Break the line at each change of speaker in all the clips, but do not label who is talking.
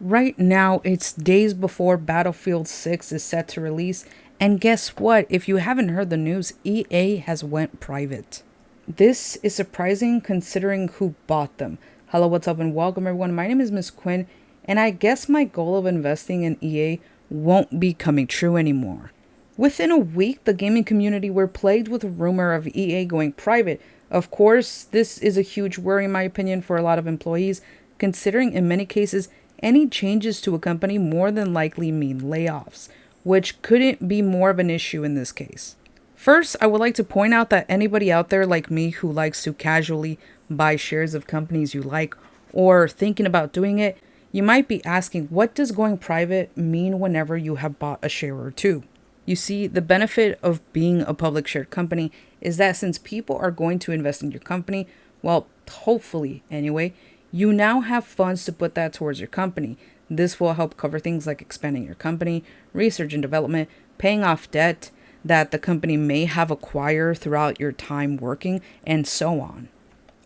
Right now, it's days before Battlefield 6 is set to release, and guess what? If you haven't heard the news, EA has went private. This is surprising considering who bought them. Hello, what's up, and welcome everyone. My name is Miss Quinn, and I guess my goal of investing in EA won't be coming true anymore. Within a week, the gaming community were plagued with a rumor of EA going private. Of course, this is a huge worry, in my opinion, for a lot of employees, considering in many cases, any changes to a company more than likely mean layoffs, which couldn't be more of an issue in this case. First, I would like to point out that anybody out there like me who likes to casually buy shares of companies you like or thinking about doing it, you might be asking, what does going private mean whenever you have bought a share or two? You see, the benefit of being a public shared company is that since people are going to invest in your company, well, hopefully anyway, you now have funds to put that towards your company. This will help cover things like expanding your company, research and development, paying off debt that the company may have acquired throughout your time working, and so on.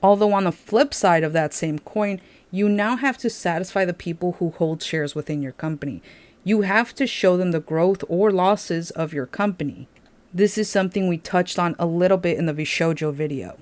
Although on the flip side of that same coin, you now have to satisfy the people who hold shares within your company. You have to show them the growth or losses of your company. This is something we touched on a little bit in the Vishojo video.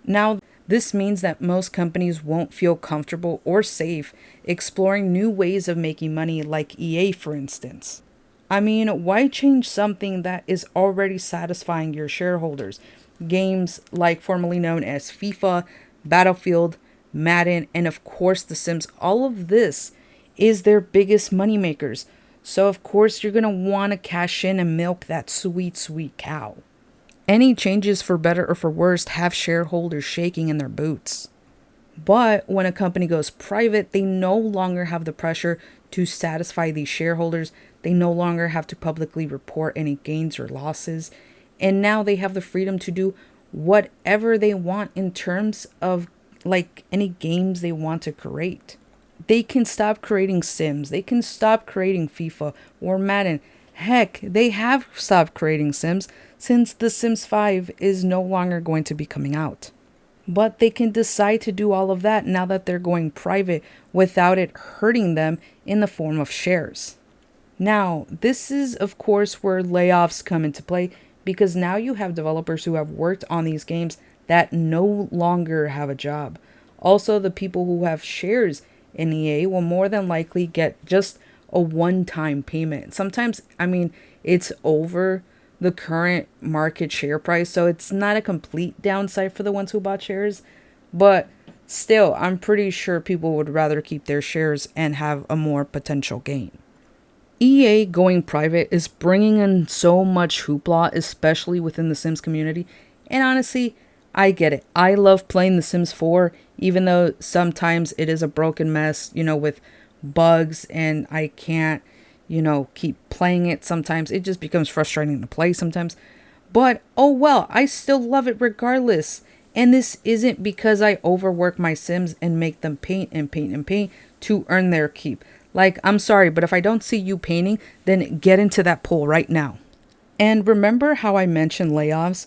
Now, this means that most companies won't feel comfortable or safe exploring new ways of making money, like EA, for instance. I mean, why change something that is already satisfying your shareholders? Games like formerly known as FIFA, Battlefield, Madden, and of course The Sims, all of this is their biggest moneymakers. So of course you're going to want to cash in and milk that sweet, sweet cow. Any changes for better or for worse have shareholders shaking in their boots. But when a company goes private, they no longer have the pressure to satisfy these shareholders. They no longer have to publicly report any gains or losses. And now they have the freedom to do whatever they want in terms of like any games they want to create. They can stop creating Sims. They can stop creating FIFA or Madden. Heck, they have stopped creating Sims since The Sims 5 is no longer going to be coming out. But they can decide to do all of that now that they're going private without it hurting them in the form of shares. Now, this is of course where layoffs come into play because now you have developers who have worked on these games that no longer have a job. Also, the people who have shares in EA will more than likely get just a one-time payment. Sometimes, I mean, it's over the current market share price, so it's not a complete downside for the ones who bought shares, but still, I'm pretty sure people would rather keep their shares and have a more potential gain. EA going private is bringing in so much hoopla, especially within the Sims community, and honestly, I get it. I love playing The Sims 4, even though sometimes it is a broken mess, with bugs and I can't, keep playing it sometimes. It just becomes frustrating to play sometimes. But oh well, I still love it regardless. And this isn't because I overwork my Sims and make them paint and paint and paint to earn their keep. Like, I'm sorry, but if I don't see you painting, then get into that pool right now. And remember how I mentioned layoffs?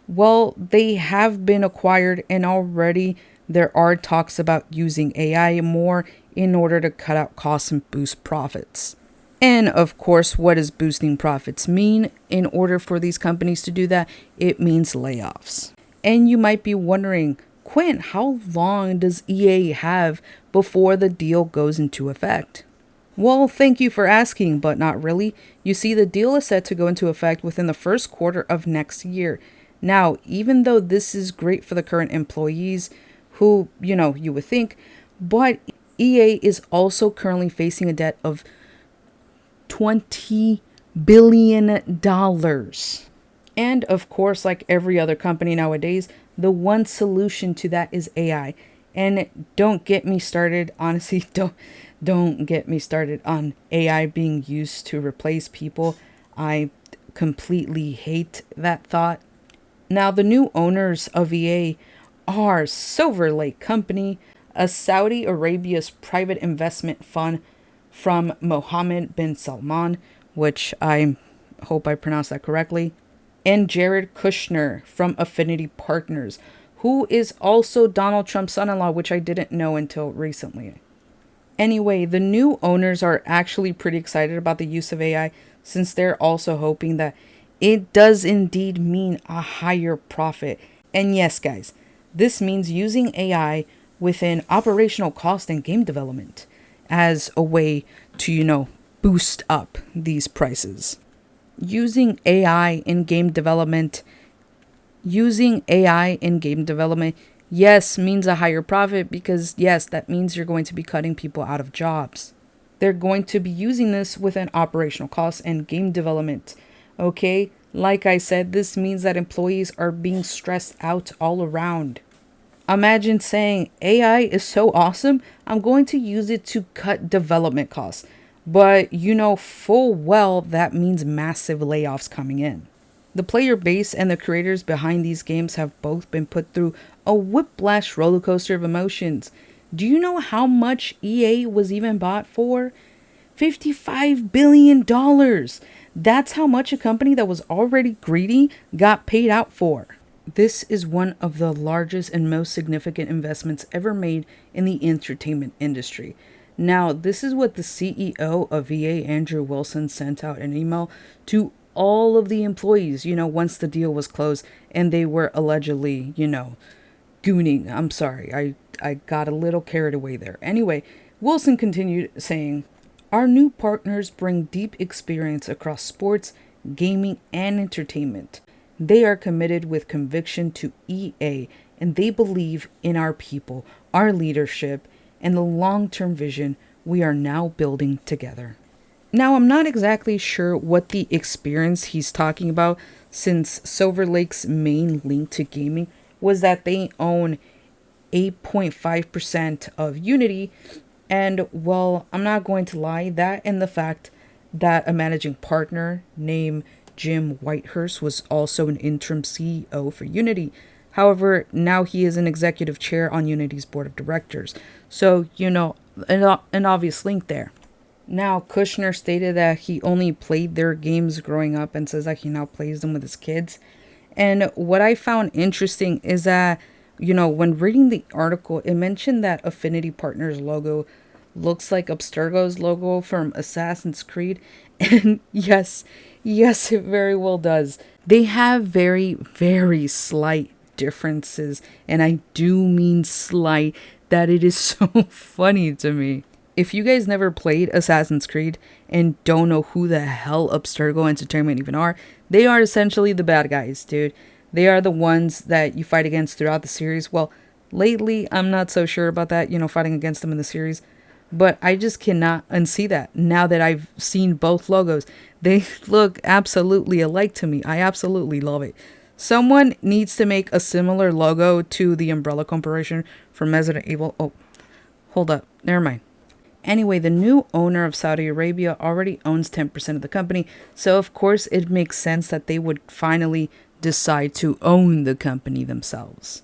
Well, they have been acquired and already there are talks about using AI more in order to cut out costs and boost profits. And of course, what does boosting profits mean? In order for these companies to do that, it means layoffs. And you might be wondering, Quinn, how long does EA have before the deal goes into effect? Well, thank you for asking, but not really. You see, the deal is set to go into effect within the first quarter of next year. Now, even though this is great for the current employees who, you would think, but EA is also currently facing a debt of $20 billion. And of course, like every other company nowadays, the one solution to that is AI. And don't get me started, honestly, don't get me started on AI being used to replace people. I completely hate that thought. Now, the new owners of EA are Silver Lake Company, a Saudi Arabia's private investment fund from Mohammed bin Salman, which I hope I pronounced that correctly, and Jared Kushner from Affinity Partners, who is also Donald Trump's son-in-law, which I didn't know until recently. Anyway, the new owners are actually pretty excited about the use of AI since they're also hoping that it does indeed mean a higher profit. And yes, guys, this means using AI within operational cost and game development as a way to, boost up these prices. Using AI in game development Using AI in game development, yes, means a higher profit because, yes, that means you're going to be cutting people out of jobs. They're going to be using this within operational costs and game development. Okay, like I said, this means that employees are being stressed out all around. Imagine saying, AI is so awesome, I'm going to use it to cut development costs. But you know full well that means massive layoffs coming in. The player base and the creators behind these games have both been put through a whiplash roller coaster of emotions. Do you know how much EA was even bought for? $55 billion. That's how much a company that was already greedy got paid out for. This is one of the largest and most significant investments ever made in the entertainment industry. Now, this is what the CEO of EA, Andrew Wilson, sent out an email to all of the employees, once the deal was closed and they were allegedly, gooning. I'm sorry, I got a little carried away there. Anyway, Wilson continued saying, our new partners bring deep experience across sports, gaming, and entertainment. They are committed with conviction to EA and they believe in our people, our leadership, and the long-term vision we are now building together. Now, I'm not exactly sure what the experience he's talking about, since Silver Lake's main link to gaming was that they own 8.5% of Unity. And, well, I'm not going to lie, that and the fact that a managing partner named Jim Whitehurst was also an interim CEO for Unity. However, now he is an executive chair on Unity's board of directors. So, an obvious link there. Now, Kushner stated that he only played their games growing up and says that he now plays them with his kids. And what I found interesting is that, when reading the article, it mentioned that Affinity Partners logo looks like Abstergo's logo from Assassin's Creed. And yes, it very well does. They have very, very slight differences. And I do mean slight, that it is so funny to me. If you guys never played Assassin's Creed and don't know who the hell Abstergo Entertainment even are, they are essentially the bad guys, dude. They are the ones that you fight against throughout the series. Well, lately, I'm not so sure about that, fighting against them in the series. But I just cannot unsee that now that I've seen both logos. They look absolutely alike to me. I absolutely love it. Someone needs to make a similar logo to the Umbrella Corporation from Resident Evil. Oh, hold up. Never mind. Anyway, the new owner of Saudi Arabia already owns 10% of the company, so of course it makes sense that they would finally decide to own the company themselves.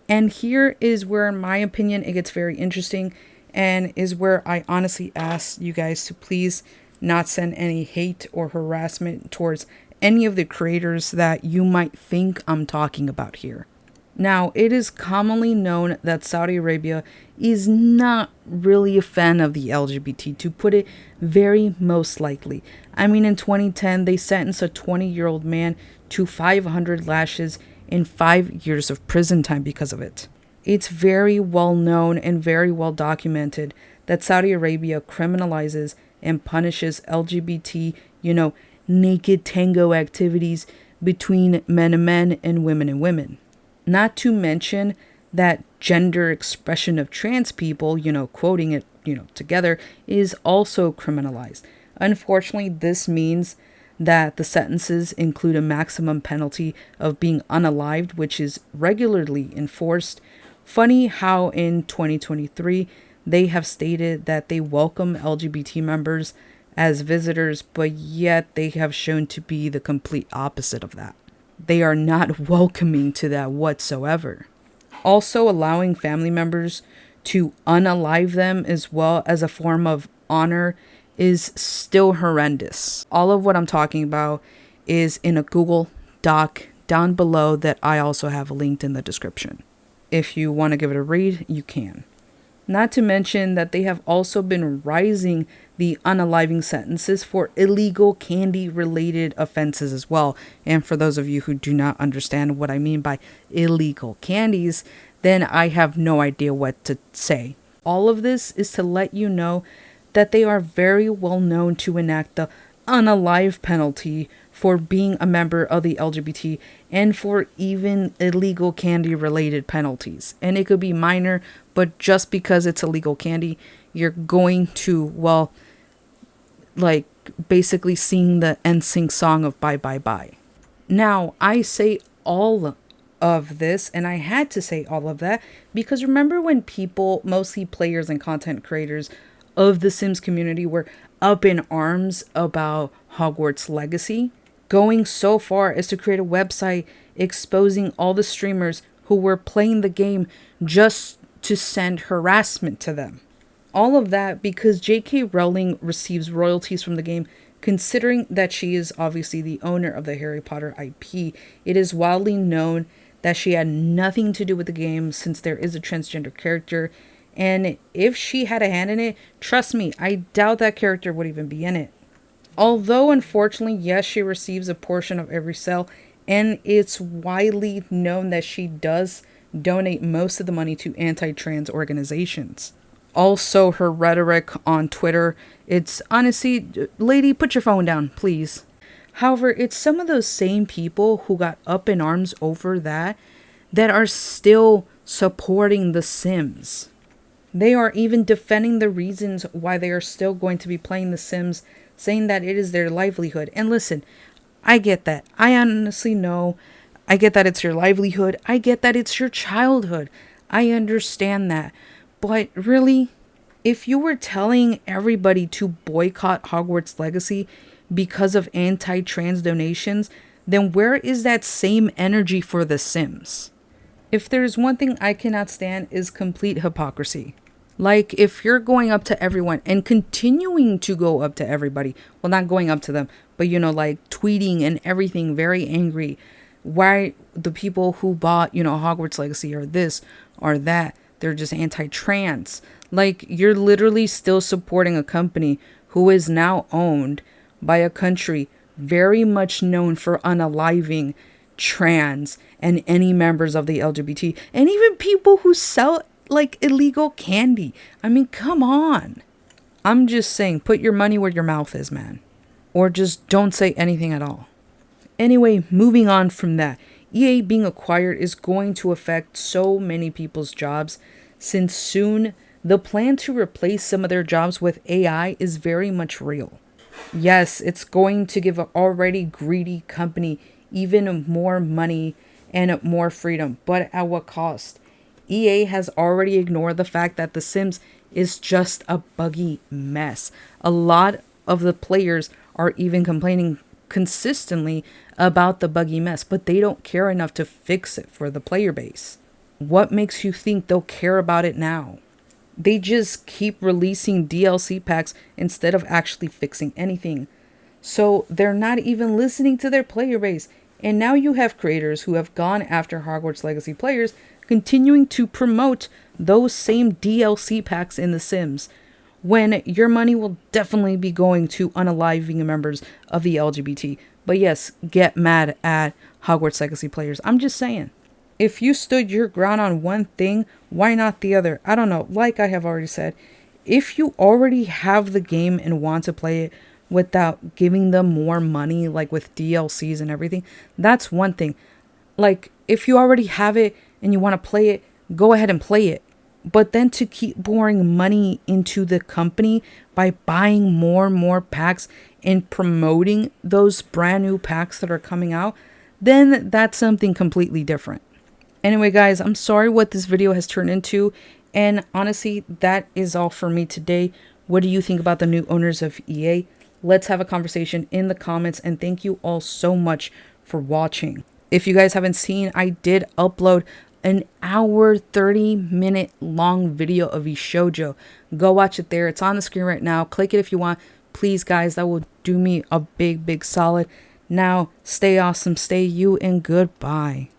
And here is where, in my opinion, it gets very interesting, and is where I honestly ask you guys to please not send any hate or harassment towards any of the creators that you might think I'm talking about here. Now, it is commonly known that Saudi Arabia is not really a fan of the LGBT, to put it very most likely. I mean, in 2010, they sentenced a 20-year-old man to 500 lashes and 5 years of prison time because of it. It's very well known and very well documented that Saudi Arabia criminalizes and punishes LGBT, naked tango activities between men and men and women. Not to mention that gender expression of trans people, quoting it, together, is also criminalized. Unfortunately, this means that the sentences include a maximum penalty of being unalived, which is regularly enforced. Funny how in 2023, they have stated that they welcome LGBT members as visitors, but yet they have shown to be the complete opposite of that. They are not welcoming to that whatsoever. Also, allowing family members to unalive them as well as a form of honor is still horrendous. All of what I'm talking about is in a Google Doc down below that I also have linked in the description. If you want to give it a read, you can. Not to mention that they have also been rising the unaliving sentences for illegal candy related offenses as well. And for those of you who do not understand what I mean by illegal candies, then I have no idea what to say. All of this is to let you know that they are very well known to enact the unalive penalty for being a member of the LGBT and for even illegal candy related penalties. And it could be minor, but just because it's illegal candy, you're going to, well, like basically sing the NSYNC song of Bye Bye Bye. Now, I say all of this, and I had to say all of that because remember when people, mostly players and content creators of the Sims community, were up in arms about Hogwarts Legacy, going so far as to create a website exposing all the streamers who were playing the game just to send harassment to them. All of that because J.K. Rowling receives royalties from the game. Considering that she is obviously the owner of the Harry Potter IP, it is widely known that she had nothing to do with the game since there is a transgender character. And if she had a hand in it, trust me, I doubt that character would even be in it. Although, unfortunately, yes, she receives a portion of every sale, and it's widely known that she does donate most of the money to anti-trans organizations. Also, her rhetoric on Twitter, it's honestly, lady, put your phone down, please. However, it's some of those same people who got up in arms over that are still supporting The Sims. They are even defending the reasons why they are still going to be playing The Sims, saying that it is their livelihood. And listen, I get that. I honestly know. I get that it's your livelihood. I get that it's your childhood. I understand that. But really, if you were telling everybody to boycott Hogwarts Legacy because of anti-trans donations, then where is that same energy for The Sims? If there's one thing I cannot stand is complete hypocrisy. Like, if you're going up to everyone and continuing to go up to everybody, well, not going up to them, but, like tweeting and everything very angry, why the people who bought, Hogwarts Legacy or this or that, they're just anti-trans. Like, you're literally still supporting a company who is now owned by a country very much known for unaliving trans and any members of the LGBT and even people who sell like illegal candy. I mean, come on. I'm just saying, put your money where your mouth is, man. Or just don't say anything at all. Anyway, moving on from that. EA being acquired is going to affect so many people's jobs, since soon the plan to replace some of their jobs with AI is very much real. Yes, it's going to give an already greedy company even more money and more freedom, but at what cost? EA has already ignored the fact that The Sims is just a buggy mess. A lot of the players are even complaining consistently about the buggy mess, but they don't care enough to fix it for the player base. What makes you think they'll care about it now? They just keep releasing DLC packs instead of actually fixing anything. So they're not even listening to their player base. And now you have creators who have gone after Hogwarts Legacy players continuing to promote those same DLC packs in The Sims, when your money will definitely be going to unaliving members of the LGBT. But yes, get mad at Hogwarts Legacy players. I'm just saying. If you stood your ground on one thing, why not the other? I don't know. Like I have already said, if you already have the game and want to play it without giving them more money, like with DLCs and everything, that's one thing. Like, if you already have it and you want to play it, go ahead and play it. But then to keep pouring money into the company by buying more and more packs and promoting those brand new packs that are coming out, then that's something completely different. Anyway, guys, I'm sorry what this video has turned into. And honestly, that is all for me today. What do you think about the new owners of EA? Let's have a conversation in the comments. And thank you all so much for watching. If you guys haven't seen, I did upload an hour 30-minute long video of Ishoujo. Go watch it there. It's on the screen right now. Click it if you want. Please, guys, that will do me a big solid. Now, stay awesome, stay you, and goodbye.